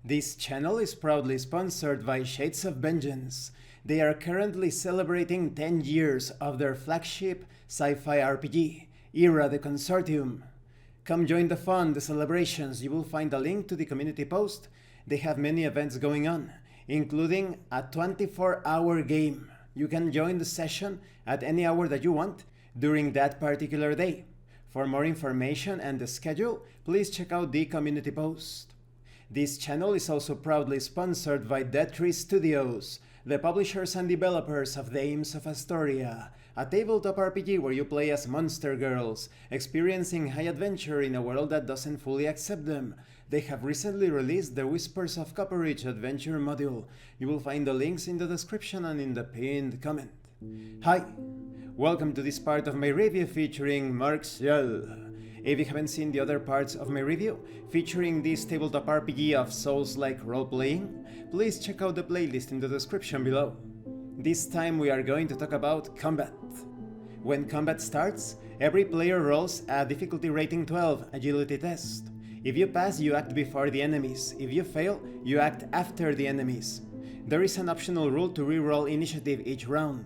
This channel is proudly sponsored by Shades of Vengeance. They are currently celebrating 10 years of their flagship sci-fi RPG, Era the Consortium. Come join the fun, the celebrations. You will find a link to the community post. They have many events going on, including a 24-hour game. You can join the session at any hour that you want during that particular day. For more information and the schedule, please check out the community post. This channel is also proudly sponsored by pt3 Studios, the publishers and developers of Dames of Asstoria, a tabletop RPG where you play as monster girls, experiencing high adventure in a world that doesn't fully accept them. They have recently released the Whispers of Copperridge adventure module. You will find the links in the description and in the pinned comment. Hi, welcome to this part of my review featuring Mörk's Själ. If you haven't seen the other parts of my review, featuring this tabletop RPG of Soulslike role-playing, please check out the playlist in the description below. This time we are going to talk about combat. When combat starts, every player rolls a difficulty rating 12 agility test. If you pass, you act before the enemies. If you fail, you act after the enemies. There is an optional rule to re-roll initiative each round.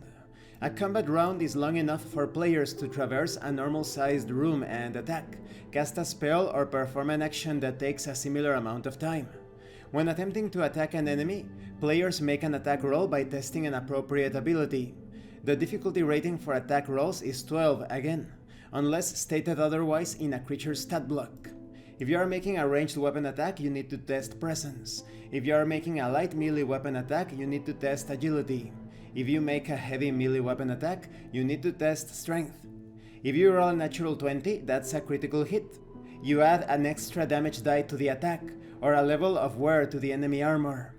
A combat round is long enough for players to traverse a normal-sized room and attack, cast a spell, or perform an action that takes a similar amount of time. When attempting to attack an enemy, players make an attack roll by testing an appropriate ability. The difficulty rating for attack rolls is 12 again, unless stated otherwise in a creature's stat block. If you are making a ranged weapon attack, you need to test presence. If you are making a light melee weapon attack, you need to test agility. If you make a heavy melee weapon attack, you need to test strength. If you roll a natural 20, that's a critical hit. You add an extra damage die to the attack, or a level of wear to the enemy armor.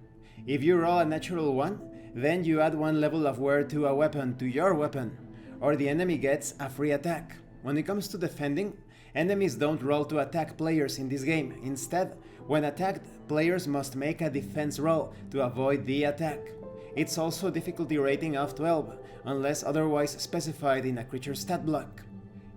If you roll a natural 1, then you add 1 level of wear to a weapon to your weapon, or the enemy gets a free attack. When it comes to defending, enemies don't roll to attack players in this game. Instead, when attacked, players must make a defense roll to avoid the attack. It's also difficulty rating of 12, unless otherwise specified in a creature stat block.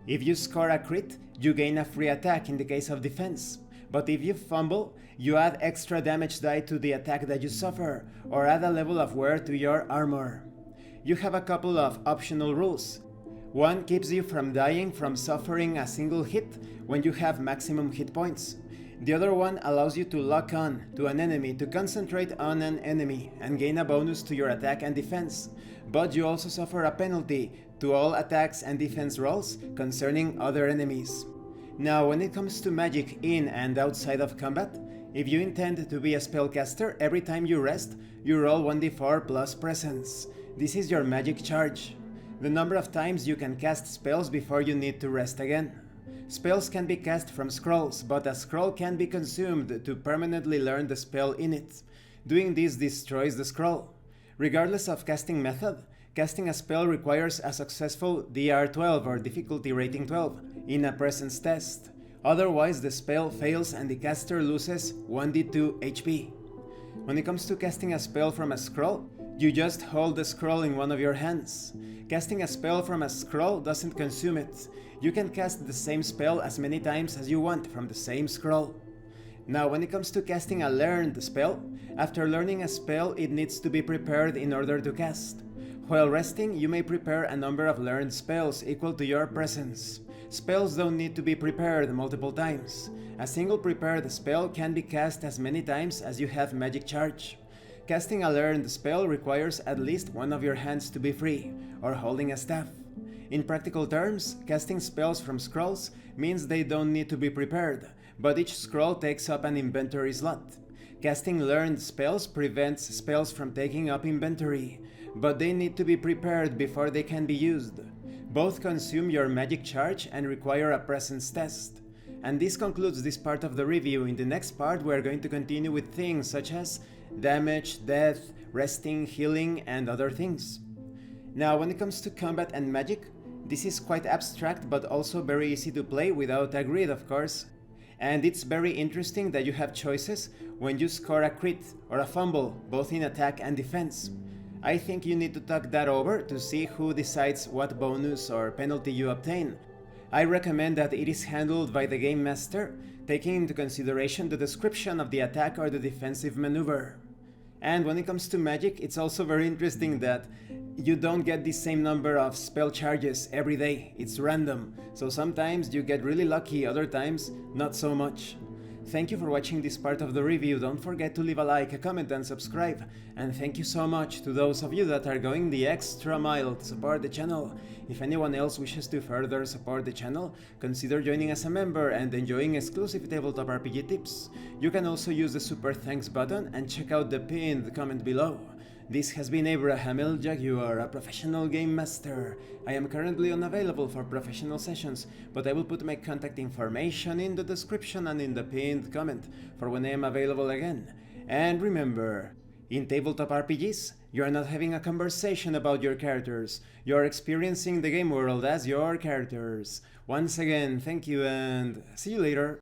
If you score a crit, you gain a free attack in the case of defense. But if you fumble, you add extra damage die to the attack that you suffer, or add a level of wear to your armor. You have a couple of optional rules. One keeps you from dying from suffering a single hit when you have maximum hit points. The other one allows you to lock on to an enemy to concentrate on an enemy and gain a bonus to your attack and defense, but you also suffer a penalty to all attacks and defense rolls concerning other enemies. Now, when it comes to magic in and outside of combat, if you intend to be a spellcaster, every time you rest, you roll 1d4 plus presence. This is your magic charge, the number of times you can cast spells before you need to rest again. Spells can be cast from scrolls, but a scroll can be consumed to permanently learn the spell in it. Doing this destroys the scroll. Regardless of casting method, casting a spell requires a successful DR12 or difficulty rating 12 in a presence test. Otherwise, the spell fails and the caster loses 1d2 HP. When it comes to casting a spell from a scroll, you just hold the scroll in one of your hands. Casting a spell from a scroll doesn't consume it. You can cast the same spell as many times as you want from the same scroll. Now, when it comes to casting a learned spell, after learning a spell, it needs to be prepared in order to cast. While resting, you may prepare a number of learned spells equal to your presence. Spells don't need to be prepared multiple times. A single prepared spell can be cast as many times as you have magic charge. Casting a learned spell requires at least one of your hands to be free, or holding a staff. In practical terms, casting spells from scrolls means they don't need to be prepared, but each scroll takes up an inventory slot. Casting learned spells prevents spells from taking up inventory, but they need to be prepared before they can be used. Both consume your magic charge and require a presence test. And this concludes this part of the review. In the next part, we are going to continue with things such as damage, death, resting, healing, and other things. Now, when it comes to combat and magic, this is quite abstract but also very easy to play without a grid, of course. And it's very interesting that you have choices when you score a crit or a fumble, both in attack and defense. I think you need to talk that over to see who decides what bonus or penalty you obtain. I recommend that it is handled by the game master, taking into consideration the description of the attack or the defensive maneuver. And when it comes to magic, it's also very interesting that you don't get the same number of spell charges every day. It's random. So sometimes you get really lucky, other times not so much. Thank you for watching this part of the review. Don't forget to leave a like, a comment and subscribe. And thank you so much to those of you that are going the extra mile to support the channel. If anyone else wishes to further support the channel, consider joining as a member and enjoying exclusive tabletop RPG tips. You can also use the super thanks button and check out the pinned comment below. This has been Abraham L. Jaguar, a professional game master. I am currently unavailable for professional sessions, but I will put my contact information in the description and in the pinned comment for when I am available again. And remember, in tabletop RPGs, you are not having a conversation about your characters, you are experiencing the game world as your characters. Once again, thank you and see you later.